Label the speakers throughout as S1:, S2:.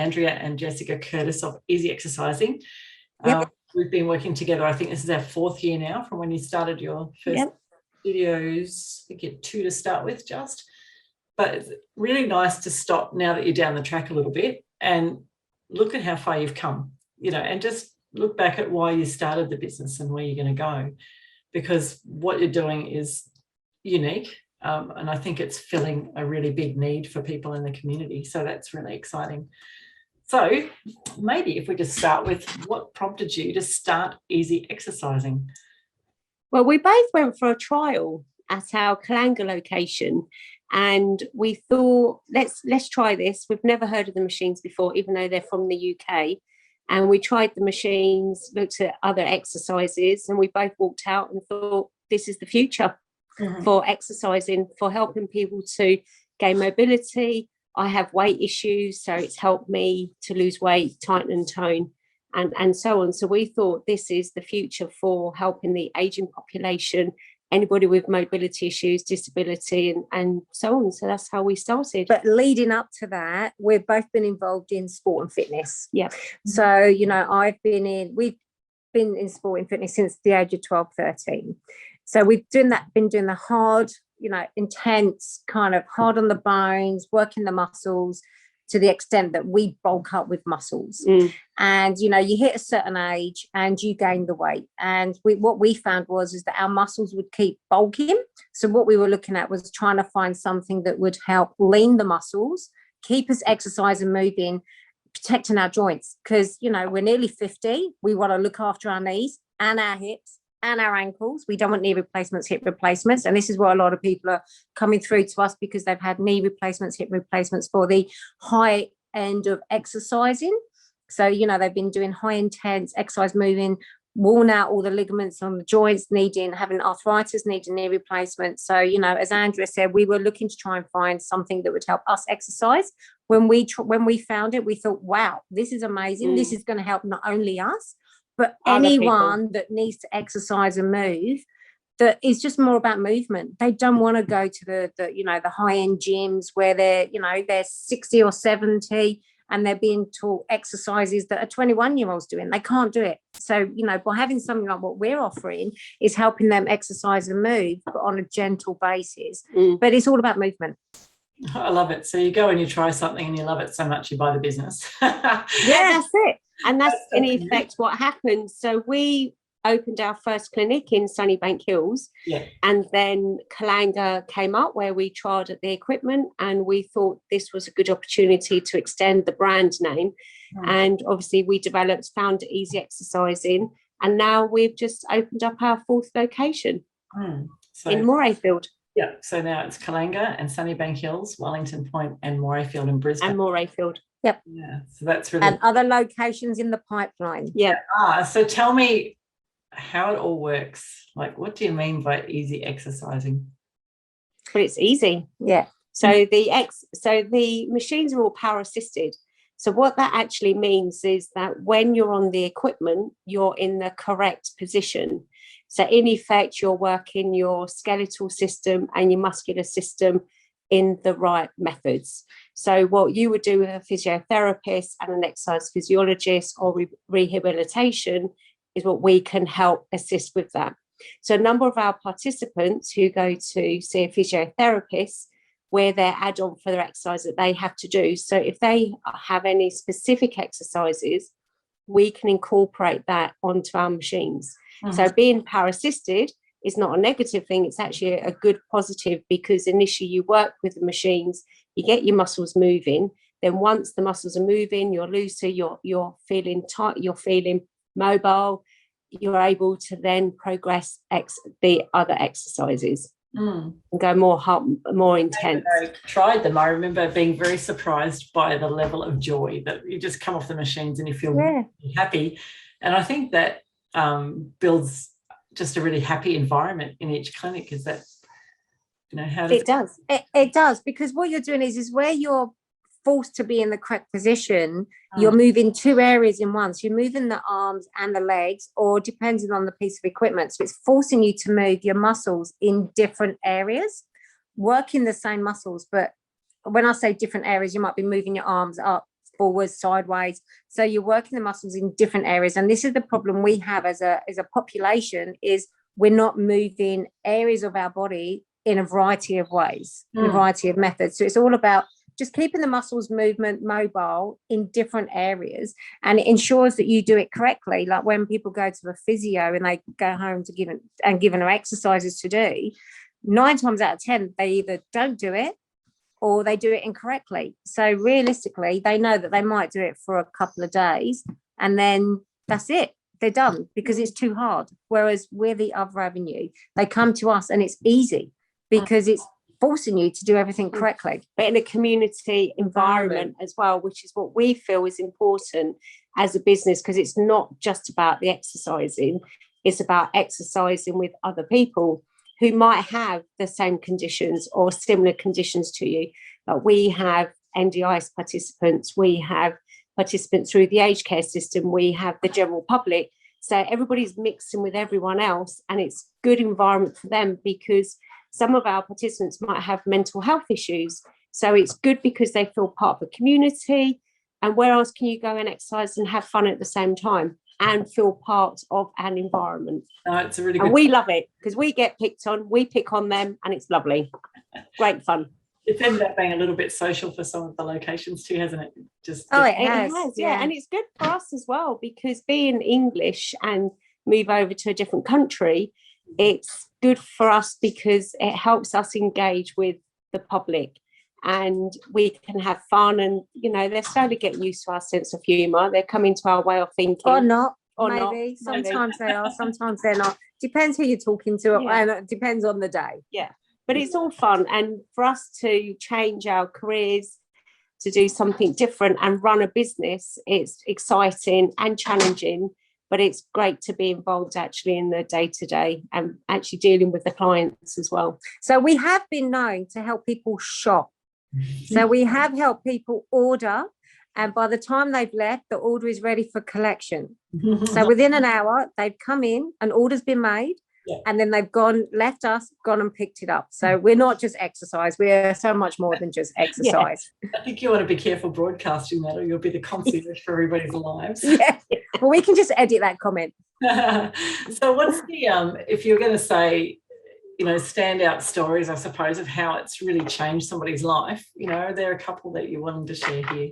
S1: Andrea and Jessica Curtis of Easy Exercising.
S2: Yep.
S1: We've been working together. I think this is our 4th year now from when you started your first videos. I think you had 2 to start with just. But it's really nice to stop now that you're down the track a little bit and look at how far you've come, and just look back at why you started the business and where you're going to go, because what you're doing is unique. And I think it's filling a really big need for people in the community. So that's really exciting. So maybe if we just start with what prompted you to start Easy Exercising?
S2: Well, we both went for a trial at our Kalanga location, and we thought, let's try this. We've never heard of the machines before, even though they're from the UK. And we tried the machines, looked at other exercises, and we both walked out and thought, this is the future for exercising, for helping people to gain mobility. I have weight issues, so it's helped me to lose weight, tighten and tone, and so on. So we thought this is the future for helping the aging population, anybody with mobility issues, disability, and so on. So that's how we started.
S3: But leading up to that, we've both been involved in sport and fitness.
S2: Yeah.
S3: So, we've been in sport and fitness since the age of 12, 13. So we've been doing the hard, intense, kind of hard on the bones, working the muscles to the extent that we bulk up with muscles. And, you hit a certain age and you gain the weight. And what we found is that our muscles would keep bulking. So what we were looking at was trying to find something that would help lean the muscles, keep us exercising, moving, protecting our joints. Because, we're nearly 50. We want to look after our knees and our hips and our ankles. We don't want knee replacements, hip replacements. And this is where a lot of people are coming through to us, because they've had knee replacements, hip replacements for the high end of exercising. So, they've been doing high intense exercise, moving, worn out all the ligaments on the joints, having arthritis, needing knee replacement. So, as Andrea said, we were looking to try and find something that would help us exercise. When we found it, we thought, wow, this is amazing. This is going to help not only us, but anyone that needs to exercise and move, that is just more about movement. They don't want to go to the high-end gyms where they're 60 or 70 and they're being taught exercises that are 21-year-olds doing. They can't do it. So, by having something like what we're offering is helping them exercise and move, but on a gentle basis. But it's all about movement.
S1: I love it. So you go and you try something and you love it so much you buy the business.
S2: Yeah, that's it. And that's in effect what happened. So we opened our first clinic in Sunnybank Hills, and then Kalanga came up where we tried at the equipment, and we thought this was a good opportunity to extend the brand name. And obviously we found Easy Exercising, and now we've just opened up our 4th location in Morayfield.
S1: Yeah, so now it's Kalanga and Sunnybank Hills, Wellington Point, and Morayfield in Brisbane.
S2: And Morayfield.
S3: Yep.
S1: Yeah, so that's really...
S3: And other locations in the pipeline.
S2: Yeah.
S1: So tell me how it all works. Like, what do you mean by easy exercising?
S2: Well, it's easy.
S3: Yeah.
S2: So the machines are all power assisted. So what that actually means is that when you're on the equipment, you're in the correct position. So in effect, you're working your skeletal system and your muscular system in the right methods. So what you would do with a physiotherapist and an exercise physiologist or rehabilitation is what we can help assist with that. So a number of our participants who go to see a physiotherapist, where their add-on for their exercise that they have to do. So if they have any specific exercises, we can incorporate that onto our machines. So being power assisted is not a negative thing. It's actually a good positive, because initially you work with the machines, you get your muscles moving. Then once the muscles are moving, you're looser, you're feeling tight, you're feeling mobile, you're able to then progress the other exercises and go more intense.
S1: When I tried them, I remember being very surprised by the level of joy that you just come off the machines and you feel really happy. And I think that builds just a really happy environment in each clinic. Is that, how does
S3: it does, because what you're doing is where you're forced to be in the correct position, you're moving 2 areas in one. So you're moving the arms and the legs, or depending on the piece of equipment. So it's forcing you to move your muscles in different areas, working the same muscles. But when I say different areas, you might be moving your arms up forwards, sideways. So you're working the muscles in different areas. And this is the problem we have as a population, is we're not moving areas of our body in a variety of ways, in a variety of methods. So it's all about just keeping the muscles mobile in different areas, and it ensures that you do it correctly. Like when people go to a physio and they go home to given her exercises to do, 9 times out of 10 they either don't do it or they do it incorrectly. So realistically, they know that they might do it for a couple of days and then that's it. They're done because it's too hard. Whereas we're the other avenue. They come to us and it's easy because it's forcing you to do everything correctly.
S2: But in a community environment as well, which is what we feel is important as a business, because it's not just about the exercising, it's about exercising with other people who might have the same conditions or similar conditions to you. But we have NDIS participants, we have participants through the aged care system, we have the general public. So everybody's mixing with everyone else, and it's good environment for them because some of our participants might have mental health issues. So it's good because they feel part of a community. And where else can you go and exercise and have fun at the same time and feel part of an environment?
S1: No, it's a really good.
S2: And we love it because we get picked on, we pick on them, and it's lovely. Great fun.
S1: It's ended up being a little bit social for some of the locations too, hasn't it?
S2: It has, yeah. And it's good for us as well, because being English and move over to a different country, it's good for us because it helps us engage with the public and we can have fun, and they're slowly getting used to our sense of humour. They're coming to our way of thinking.
S3: Or not.
S2: Maybe.
S3: Sometimes they are, sometimes they're not. Depends who you're talking to, and it depends on the day.
S2: Yeah. But it's all fun, and for us to change our careers, to do something different and run a business, it's exciting and challenging, but it's great to be involved actually in the day-to-day and actually dealing with the clients as well.
S3: So we have been known to help people shop. So we have helped people order, and by the time they've left, the order is ready for collection. So within an hour, they've come in, an order's been made, and then they've left us, gone and picked it up. So we're not just exercise, we're so much more than just exercise.
S1: I think you want to be careful broadcasting that, or you'll be the concierge for everybody's lives.
S3: Yeah. Well, we can just edit that comment.
S1: So what's the, if you're going to say, standout stories, I suppose, of how it's really changed somebody's life, are there a couple that you wanted to share here?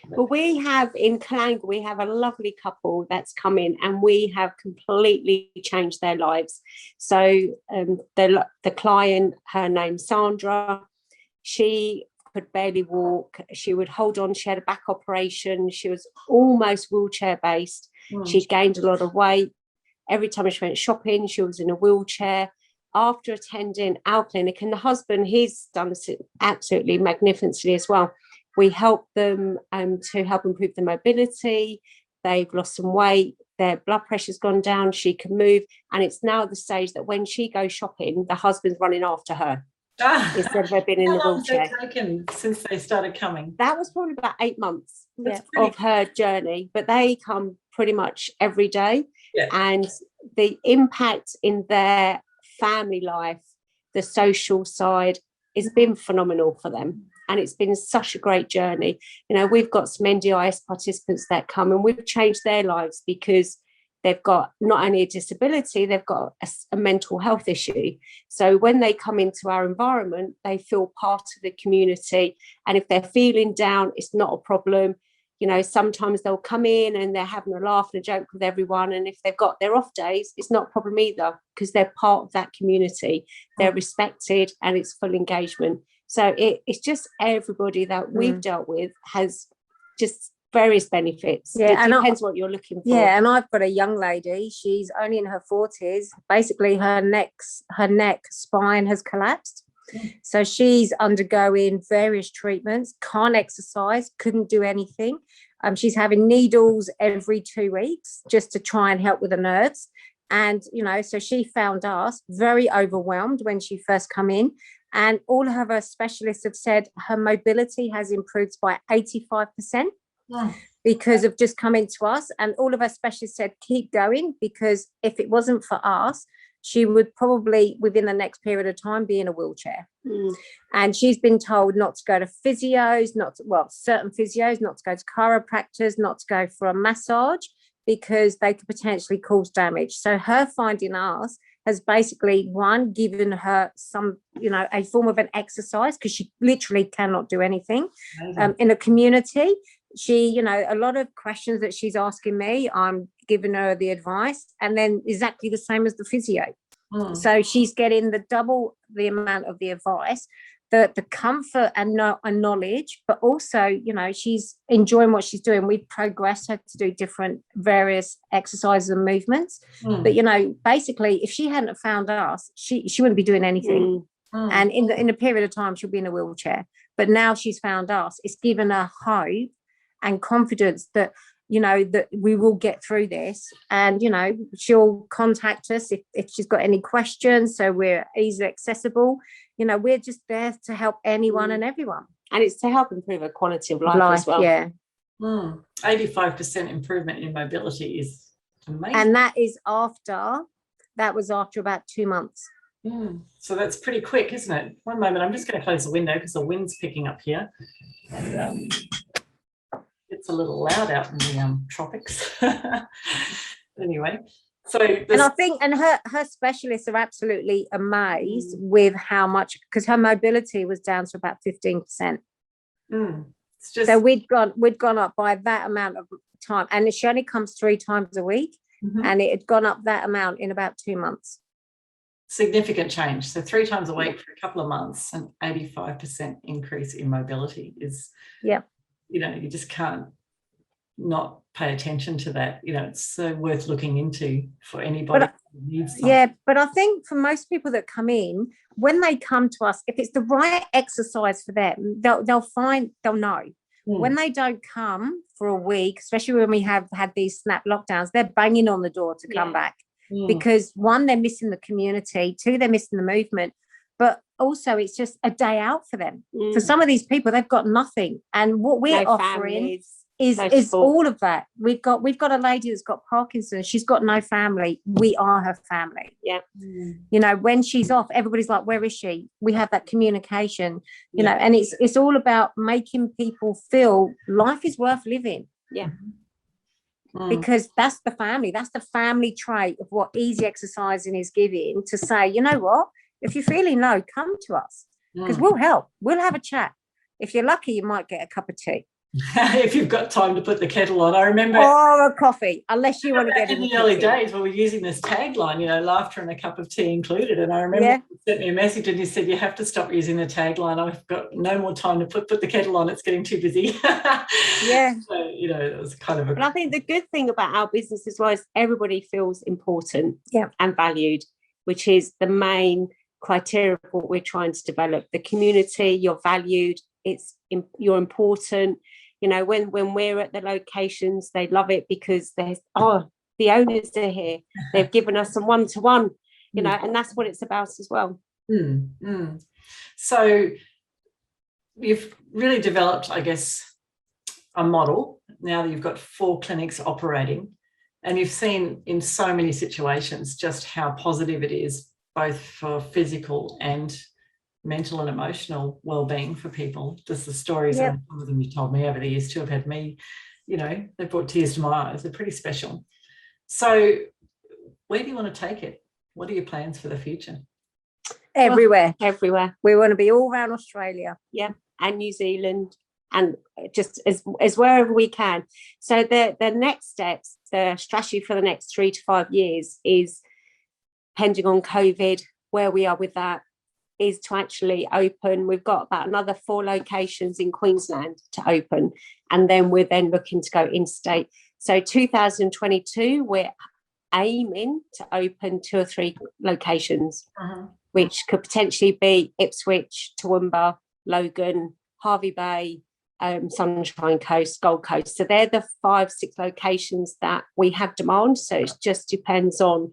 S2: Well, we have in Kalanga, we have a lovely couple that's come in and we have completely changed their lives. So the client, her name's Sandra, she could barely walk. She would hold on. She had a back operation. She was almost wheelchair based. She gained a lot of weight. Every time she went shopping, she was in a wheelchair. After attending our clinic, and the husband, he's done absolutely magnificently as well. We help them to help improve the mobility. They've lost some weight. Their blood pressure's gone down. She can move. And it's now at the stage that when she goes shopping, the husband's running after her instead of her being in the wheelchair.
S1: How long has it taken since they started coming?
S2: That was probably about 8 months of her journey. But they come pretty much every day. Yeah. And the impact in their family life, the social side, has been phenomenal for them. And it's been such a great journey. We've got some NDIS participants that come and we've changed their lives because they've got not only a disability, they've got a mental health issue. So when they come into our environment, they feel part of the community. And if they're feeling down, it's not a problem. Sometimes they'll come in and they're having a laugh and a joke with everyone. And if they've got their off days, it's not a problem either because they're part of that community. They're respected and it's full engagement. So it's just everybody that we've dealt with has just various benefits. Yeah, it depends what you're looking for.
S3: Yeah, and I've got a young lady. She's only in her 40s. Basically, her neck spine has collapsed. So she's undergoing various treatments, can't exercise, couldn't do anything. She's having needles every 2 weeks just to try and help with the nerves. And, so she found us very overwhelmed when she first come in. And all of her specialists have said her mobility has improved by 85% because of just coming to us. And all of her specialists said, keep going, because if it wasn't for us, she would probably within the next period of time be in a wheelchair. And she's been told not to go to physios, certain physios, not to go to chiropractors, not to go for a massage, because they could potentially cause damage. So her finding us has basically, one, given her some, a form of an exercise, because she literally cannot do anything in a community. She, a lot of questions that she's asking me, I'm giving her the advice, and then exactly the same as the physio. So she's getting double the amount of the advice, the comfort and knowledge, but also, she's enjoying what she's doing. We've progressed her to do different various exercises and movements. But, basically, if she hadn't found us, she wouldn't be doing anything. And in a period of time, she'll be in a wheelchair. But now she's found us. It's given her hope and confidence that, that we will get through this. And, she'll contact us if she's got any questions. So we're easily accessible. We're just there to help anyone and everyone.
S2: And it's to help improve her quality of life as well.
S3: Yeah.
S1: 85% improvement in mobility is amazing.
S3: And that was after about 2 months.
S1: So that's pretty quick, isn't it? One moment, I'm just going to close the window because the wind's picking up here. And, it's a little loud out in the tropics. Anyway, so
S3: and I think her specialists are absolutely amazed with how much, because her mobility was down to about 15%. So we'd gone up by that amount of time, and she only comes 3 times a week, and it had gone up that amount in about 2 months.
S1: Significant change. So 3 times a week for a couple of months, an 85% increase in mobility is, you just can't not pay attention to that. It's so worth looking into for anybody who needs something.
S3: Yeah, but I think for most people that come in, when they come to us, if it's the right exercise for them, they'll know. When they don't come for a week, especially when we have had these snap lockdowns, they're banging on the door to come back. Because 1, they're missing the community, 2, they're missing the movement, but also it's just a day out for them. For some of these people, they've got nothing, and what we're offering is all of that. We've got a lady that's got Parkinson's. She's got no family. We are her family. When she's off, everybody's like, where is she? We have that communication, and it's all about making people feel life is worth living. Because that's the family trait of what easy exercising is giving, to say, you know what, if you're feeling low, come to us, because we'll help. We'll have a chat. If you're lucky, you might get a cup of tea.
S1: If you've got time to put the kettle on. I remember,
S3: or a coffee, unless you want to get
S1: in the early days when we were using this tagline, laughter and a cup of tea included. And I remember you sent me a message and you said, you have to stop using the tagline. I've got no more time to put the kettle on. It's getting too busy. So, it was kind of
S2: But I think the good thing about our business as well is everybody feels important and valued, which is the main criteria of what we're trying to develop. The community, you're valued, you're important. When we're at the locations, they love it because the owners are here. They've given us some one-to-one, and that's what it's about as well.
S1: So you've really developed, I guess, a model now that you've got 4 clinics operating, and you've seen in so many situations just how positive it is, both for physical and mental and emotional well-being for people. Just the stories, and some of them you told me over the years too have had me, they brought tears to my eyes. They're pretty special. So where do you want to take it? What are your plans for the future?
S3: Everywhere. We want to be all around Australia.
S2: And New Zealand, and just as wherever we can. So the next steps, the strategy for the next 3 to 5 years is, depending on COVID, where we are with that, is to actually open. We've got about another 4 locations in Queensland to open, and then we're looking to go in-state. So 2022, we're aiming to open 2 or 3 locations, which could potentially be Ipswich, Toowoomba, Logan, Hervey Bay, Sunshine Coast, Gold Coast. So they're the 5-6 locations that we have demand. So it just depends on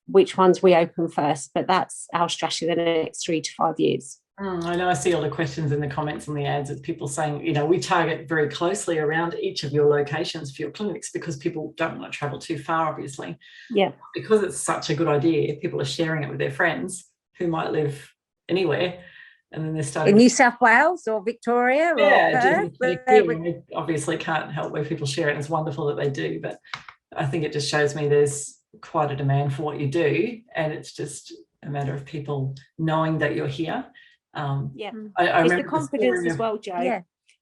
S2: which ones we open first, but that's our strategy the next 3 to 5 years.
S1: I know I see all the questions in the comments and the ads of people saying, you know, we target very closely around each of your locations for your clinics because people don't want to travel too far, obviously.
S2: Yeah.
S1: Because it's such a good idea, people are sharing it with their friends who might live anywhere. And then they're starting
S3: in New South Wales or Victoria or Perth.
S1: We obviously can't help where people share it. It's wonderful that they do, but I think it just shows me there's quite a demand for what you do, and it's just a matter of people knowing that you're here. I
S2: it's the confidence as well, Jo.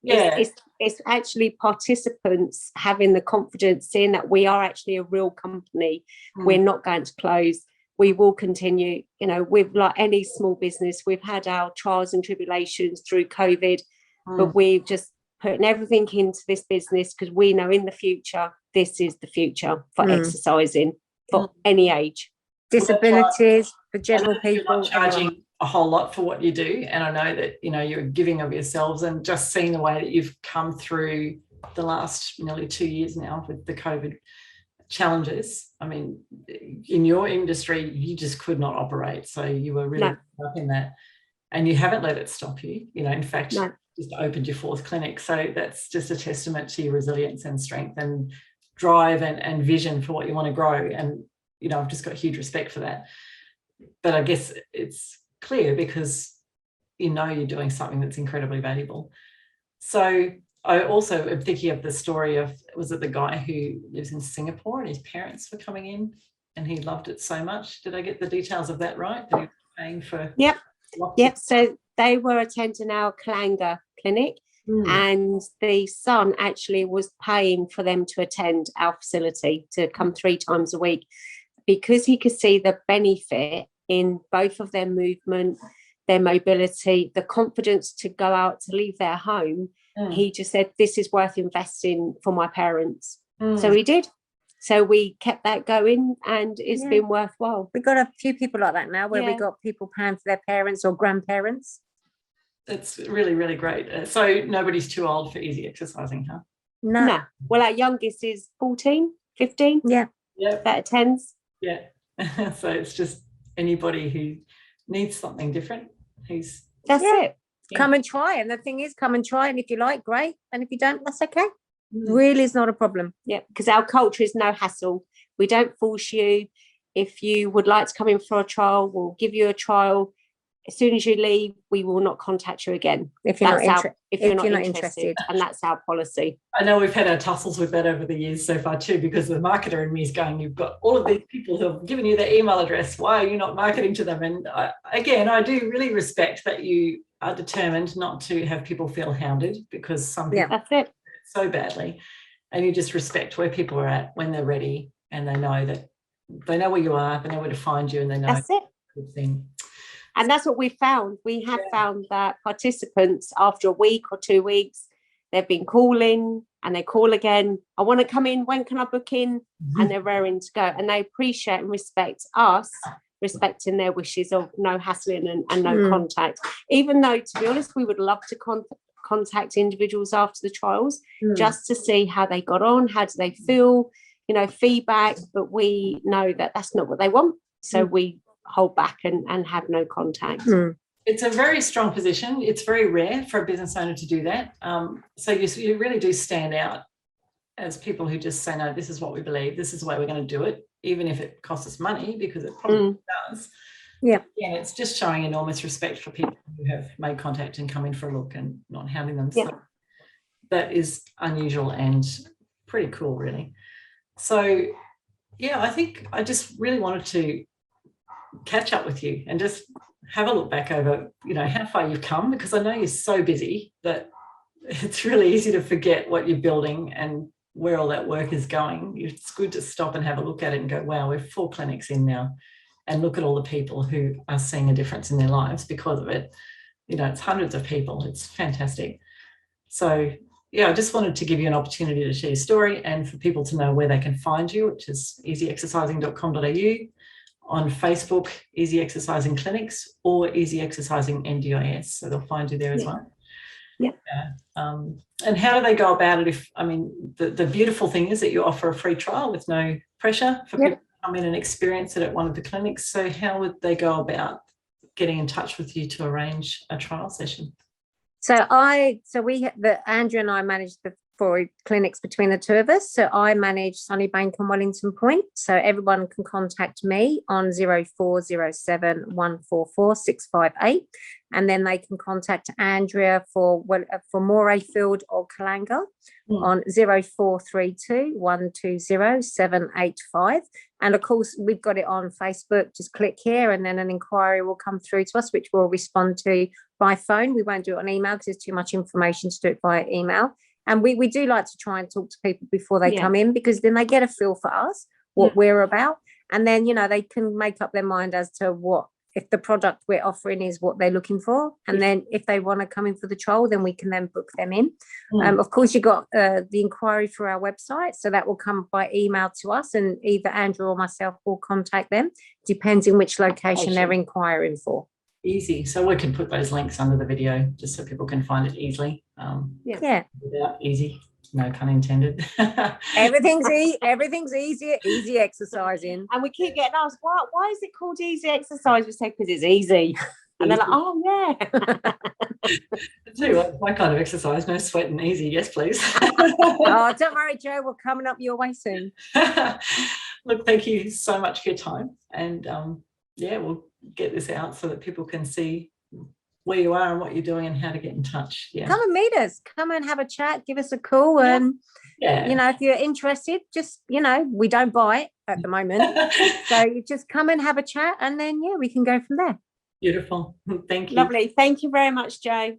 S1: Yeah.
S2: It's actually participants having the confidence, seeing that we are actually a real company. We're not going to close. We will continue, you know, with like any small business, we've had our trials and tribulations through COVID, but we've just putting everything into this business because we know in the future, this is the future for exercising for any age.
S3: Disabilities, for general people.
S1: You're not charging a whole lot for what you do. And I know that, you know, you're giving of yourselves, and just seeing the way that you've come through the last nearly 2 years now with the COVID challenges. I mean, in your industry, you just could not operate. So you were really up in that, and you haven't let it stop you. You know, in fact, just opened your 4th clinic. So that's just a testament to your resilience and strength and drive and vision for what you want to grow. And, you know, I've just got huge respect for that. But I guess it's clear because you know you're doing something that's incredibly valuable. So I also am thinking of the story of, was it the guy who lives in Singapore and his parents were coming in and he loved it so much? Did I get the details of that right? That he was paying for?
S2: Yep. So they were attending our Kalanga clinic, and the son actually was paying for them to attend our facility, to come 3 times a week, because he could see the benefit in both of their movement, their mobility, the confidence to go out, to leave their home. He just said, this is worth investing for my parents. So he did. So we kept that going, and it's been worthwhile.
S3: We've got a few people like that now, where we got people paying for their parents or grandparents.
S1: It's really, really great. So nobody's too old for easy exercising, huh?
S2: No. Well, our youngest is 14, 15.
S3: Yeah.
S2: That attends.
S1: Yeah. So it's just anybody who needs something different.
S2: That's it.
S3: Come and try. And the thing is, come and try. And if you like, great. And if you don't, that's okay. Really is not a problem.
S2: Yeah, because our culture is no hassle. We don't force you. If you would like to come in for a trial, we'll give you a trial. As soon as you leave, we will not contact you again
S3: if you're not interested.
S2: And that's our policy.
S1: I know we've had our tussles with that over the years so far too, because the marketer in me is going, you've got all of these people who have given you their email address. Why are you not marketing to them? And I do really respect that you are determined not to have people feel hounded, because some people
S2: that's it
S1: so badly, and you just respect where people are at when they're ready, and they know where you are, they know where to find you, and they know
S2: that's it.
S1: Good thing.
S2: And that's what we found. We have found that participants, after a week or 2 weeks, they've been calling and they call again. I want to come in. When can I book in? And they're raring to go. And they appreciate and respect us, respecting their wishes of no hassling and no contact. Even though, to be honest, we would love to contact individuals after the trials just to see how they got on, how do they feel, feedback. But we know that that's not what they want. So we hold back and have no contact.
S1: It's a very strong position. It's very rare for a business owner to do that. So you really do stand out as people who just say, no, this is what we believe, this is the way we're going to do it, even if it costs us money, because it probably does. Yeah, it's just showing enormous respect for people who have made contact and come in for a look and not hounding them. So that is unusual and pretty cool, really. So I think I just really wanted to catch up with you and just have a look back over, how far you've come, because I know you're so busy that it's really easy to forget what you're building and where all that work is going. It's good to stop and have a look at it and go, wow, we're 4 clinics in now, and look at all the people who are seeing a difference in their lives because of it. It's hundreds of people. It's fantastic. So I just wanted to give you an opportunity to share your story and for people to know where they can find you, which is easyexercising.com.au. On Facebook, Easy Exercising Clinics or Easy Exercising NDIS. So they'll find you there as well.
S2: Yeah.
S1: And how do they go about it? The beautiful thing is that you offer a free trial with no pressure for people to come in and experience it at one of the clinics. So how would they go about getting in touch with you to arrange a trial session?
S3: Andrea and I manage the 4 clinics between the two of us. So I manage Sunnybank and Wellington Point. So everyone can contact me on 0407 144 658. And then they can contact Andrea for Morayfield or Kalanga on 0432 120 785. And of course, we've got it on Facebook. Just click here and then an inquiry will come through to us, which we'll respond to by phone. We won't do it on email because there's too much information to do it via email. And we do like to try and talk to people before they come in, because then they get a feel for us, what we're about. And then, they can make up their mind as to if the product we're offering is what they're looking for. And then if they want to come in for the trial, then we can then book them in. Of course, you got the inquiry through our website. So that will come by email to us, and either Andrew or myself will contact them, depending which location they're inquiring for.
S1: Easy. So we can put those links under the video just so people can find it easily. Without easy, no pun intended.
S3: Everything's easy exercising.
S2: And we keep getting asked, why is it called easy exercise? We say, because it's easy. And they're like, oh, yeah.
S1: Tell you what, my kind of exercise, no sweat and easy. Yes, please.
S3: Oh, don't worry, Joe. We're coming up your way soon.
S1: Look, thank you so much for your time. And we'll get this out so that people can see where you are and what you're doing and how to get in touch.
S3: Come and meet us. Come and have a chat. Give us a call. And if you're interested, just we don't buy at the moment, so you just come and have a chat, and then we can go from there.
S1: Beautiful. Thank you.
S2: Lovely. Thank you very much, Jo.